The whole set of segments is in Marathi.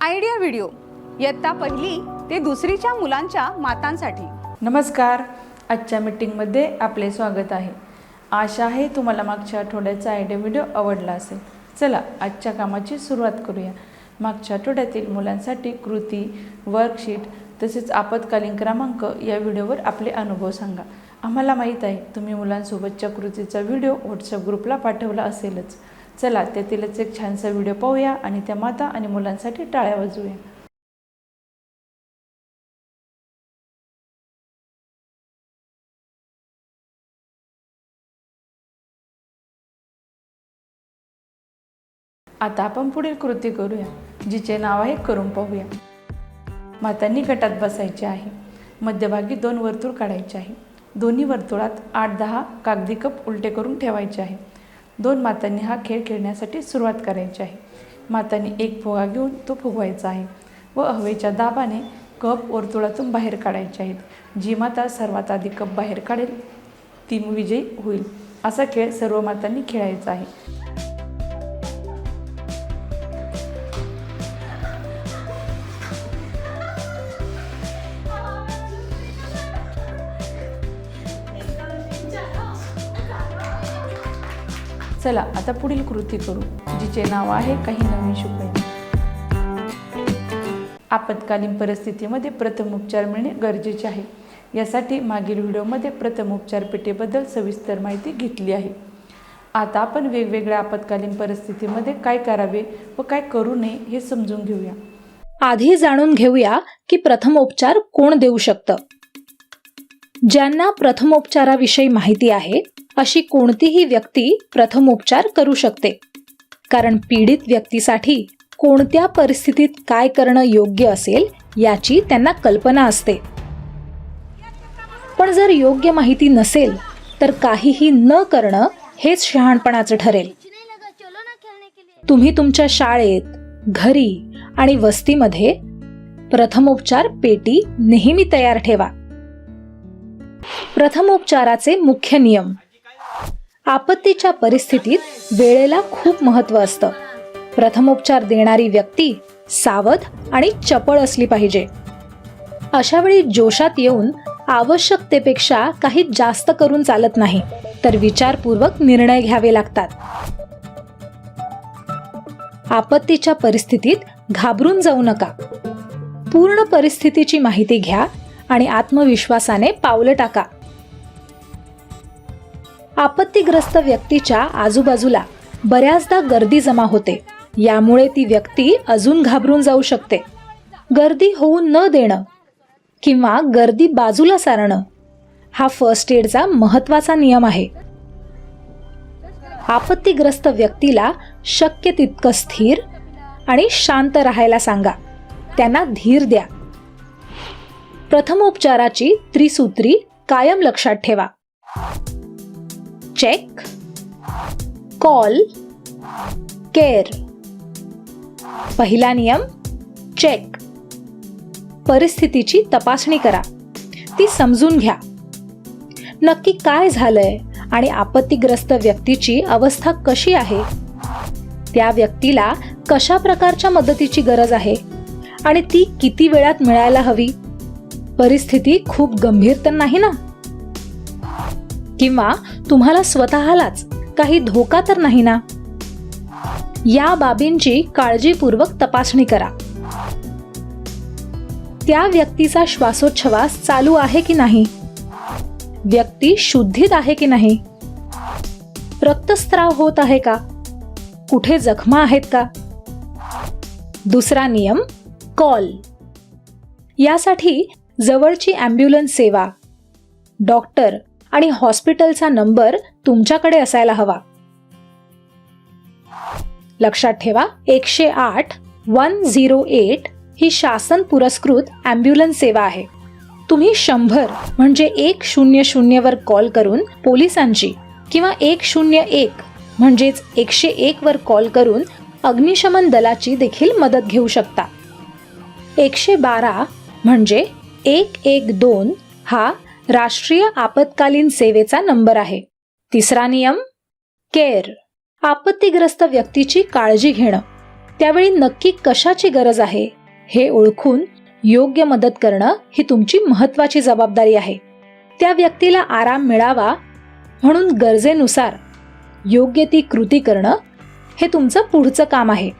आयडिया व्हिडिओ इयत्ता पहिली ते दुसरीच्या मुलांच्या मातांसाठी। नमस्कार, आजच्या मीटिंगमध्ये आपले स्वागत आहे। आशा आहे तुम्हाला मागच्या आठवड्याचा आयडिया व्हिडिओ आवडला असेल। चला आजच्या कामाची सुरुवात करूया। मागच्या आठवड्यातील मुलांसाठी कृती, वर्कशीट तसेच आपत्कालीन क्रमांक या व्हिडिओवर आपले अनुभव सांगा। आम्हाला माहीत आहे तुम्ही मुलांसोबतच्या कृतीचा व्हिडिओ व्हॉट्सअप ग्रुपला पाठवला असेलच। चला त्यातीलच एक छानसा व्हिडिओ पाहूया आणि त्या माता आणि मुलांसाठी टाळ्या वाजवूया। आता आपण पुढील कृती करूया, जिचे नाव आहे करून पाहूया। मातांनी गटात बसायचे आहे। मध्यभागी 2 वर्तुळ काढायचे आहे। दोन्ही वर्तुळात 8-10 कागदी कप उलटे करून ठेवायचे आहे। 2 मातांनी हा खेळ खेळण्यासाठी सुरुवात करायची आहे। मातांनी एक फुगा घेऊन तो फुगवायचा आहे व हवेच्या दाबाने कप वर्तुळातून बाहेर काढायचे आहेत। जी माता सर्वात आधी कप बाहेर काढेल ती विजयी होईल। असा खेळ सर्व मातांनी खेळायचा आहे। चला आता पुढील कृती करू, जिचे नाव आहे काही नवीन शिकूया। आपत्कालीन परिस्थितीमध्ये प्रथमोपचार मिळणे गरजेचे आहे। यासाठी मागील व्हिडिओमध्ये प्रथमोपचार पेटीबद्दल सविस्तर माहिती घेतली आहे। आता आपण वेगवेगळ्या आपत्कालीन परिस्थितीमध्ये काय करावे व काय करू नये हे समजून घेऊया। आधी जाणून घेऊया की प्रथमोपचार कोण देऊ शकतं। ज्यांना प्रथमोपचाराविषयी माहिती आहे अशी कोणतीही व्यक्ती प्रथमोपचार करू शकते, कारण पीडित व्यक्तीसाठी कोणत्या परिस्थितीत काय करणं योग्य असेल याची त्यांना कल्पना असते। पण जर योग्य माहिती नसेल तर काहीही न करणं हेच शहाणपणाचं ठरेल। तुम्ही तुमच्या शाळेत, घरी आणि वस्तीमध्ये प्रथमोपचार पेटी नेहमी तयार ठेवा। प्रथमोपचाराचे मुख्य नियम। आपत्तीच्या परिस्थितीत वेळेला खूप महत्त्व असतं। प्रथमोपचार देणारी व्यक्ती सावध आणि चपळ असली पाहिजे। अशा वेळी जोशात येऊन आवश्यकतेपेक्षा काही जास्त करून चालत नाही, तर विचारपूर्वक निर्णय घ्यावे लागतात। आपत्तीच्या परिस्थितीत घाबरून जाऊ नका। पूर्ण परिस्थितीची माहिती घ्या आणि आत्मविश्वासाने पावलं टाका। आपत्तीग्रस्त व्यक्तीच्या आजूबाजूला बऱ्याचदा गर्दी जमा होते, यामुळे ती व्यक्ती अजून घाबरून जाऊ शकते। गर्दी होऊ न देणं किंवा गर्दी बाजूला सारणं हा फर्स्ट एडचा महत्त्वाचा नियम आहे। आपत्तीग्रस्त व्यक्तीला शक्य तितकं स्थिर आणि शांत राहायला सांगा, त्यांना धीर द्या। प्रथमोपचाराची त्रिसूत्री कायम लक्षात ठेवा। Check, call, care. पहिला नियम चेक। परिस्थितीची तपासणी करा, ती समजून घ्या। नक्की काय झालंय आणि आपत्तीग्रस्त व्यक्तीची अवस्था कशी आहे, त्या व्यक्तीला कशा प्रकारच्या मदतीची गरज आहे आणि ती किती वेळात मिळायला हवी। परिस्थिती खूप गंभीर तर नाही ना, किंवा तुम्हाला स्वतःलाच काही धोका तर नाही ना। या बाबींची काळजीपूर्वक तपासणी करा। त्या व्यक्तीचा श्वासोच्छवास चालू आहे की नाही, व्यक्ती शुद्धीत आहे की नाही, रक्तस्राव होत आहे का, कुठे जखमा आहेत का। दुसरा नियम कॉल। यासाठी जवळची ॲम्ब्युलन्स सेवा, डॉक्टर आणि हॉस्पिटलचा नंबर तुमच्याकडे असायला हवा। लक्षात ठेवा, 108 ही शासन पुरस्कृत ॲम्ब्युलन्स सेवा आहे। तुम्ही 100 म्हणजे 100 वर कॉल करून पोलिसांची किंवा 101 म्हणजेच 101 वर कॉल करून अग्निशमन दलाची देखील मदत घेऊ शकता। 112 म्हणजे 112 हा राष्ट्रीय आपत्कालीन सेवेचा नंबर आहे। तिसरा नियम केअर। आपत्तीग्रस्त व्यक्तीची काळजी घेणं, त्यावेळी नक्की कशाची गरज आहे हे ओळखून योग्य मदत करणं ही तुमची महत्त्वाची जबाबदारी आहे. त्या व्यक्तीला आराम मिळावा म्हणून गरजेनुसार योग्य ती कृती करणं हे तुमचं पुढचं काम आहे.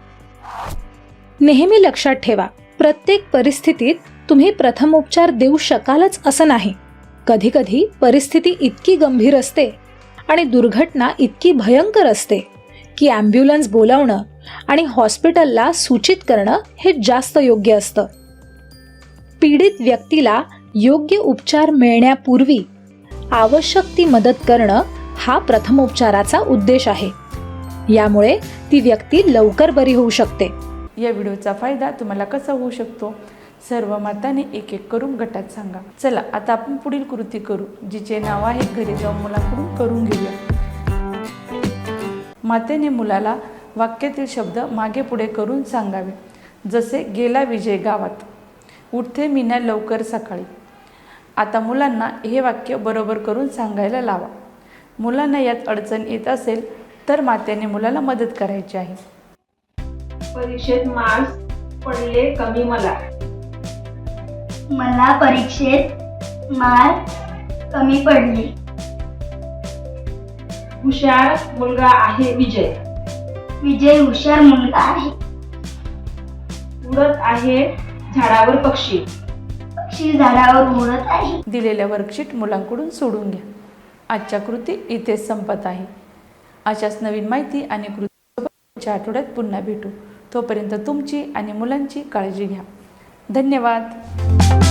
नेहमी लक्षात ठेवा, प्रत्येक परिस्थितीत तुम्ही प्रथमोपचार देऊ शकालच असं नाही. कधीकधी परिस्थिती इतकी गंभीर असते आणि दुर्घटना इतकी भयंकर असते की ॲम्ब्युलन्स बोलावणं आणि हॉस्पिटलला सूचित करणं हे जास्त योग्य असतं. पीडित व्यक्तीला योग्य उपचार मिळण्यापूर्वी आवश्यक ती मदत करणं हा प्रथमोपचाराचा उद्देश आहे. यामुळे ती व्यक्ती लवकर बरी होऊ शकते. या व्हिडिओचा फायदा तुम्हाला कसा होऊ शकतो सर्व मातांनी एक एक करून गटात सांगा. चला आता आपण पुढील कृती करू, जिचे नाव आहे घरी जाऊन मुलाकडून करून घेऊया. मातेने मुलाला वाक्यातील शब्द मागे पुढे करून सांगावे. जसे गेला विजय गावात, उठते मीना लवकर सकाळी. आता मुलांना हे वाक्य बरोबर करून सांगायला लावा. मुलांना यात अडचण येत असेल तर मातेने मुलाला मदत करायची आहे. परीक्षेत मार्क्स पडले कमी मला परीक्षेत मार्क कमी पडले. हुशार मुलगा आहे विजय. विजय हुशार मुलगा आहे. उडत आहे झाडावर पक्षी. पक्षी झाडावर उडत आहे. दिलेल्या वर्कशीट मुलांकडून सोडून घ्या. आजच्या कृती इथेच संपत आहे. अशाच नवीन माहिती आणि कृती पुढच्या आठवड्यात पुन्हा भेटू. तोपर्यंत तुमची आणि मुलांची काळजी घ्या. धन्यवाद.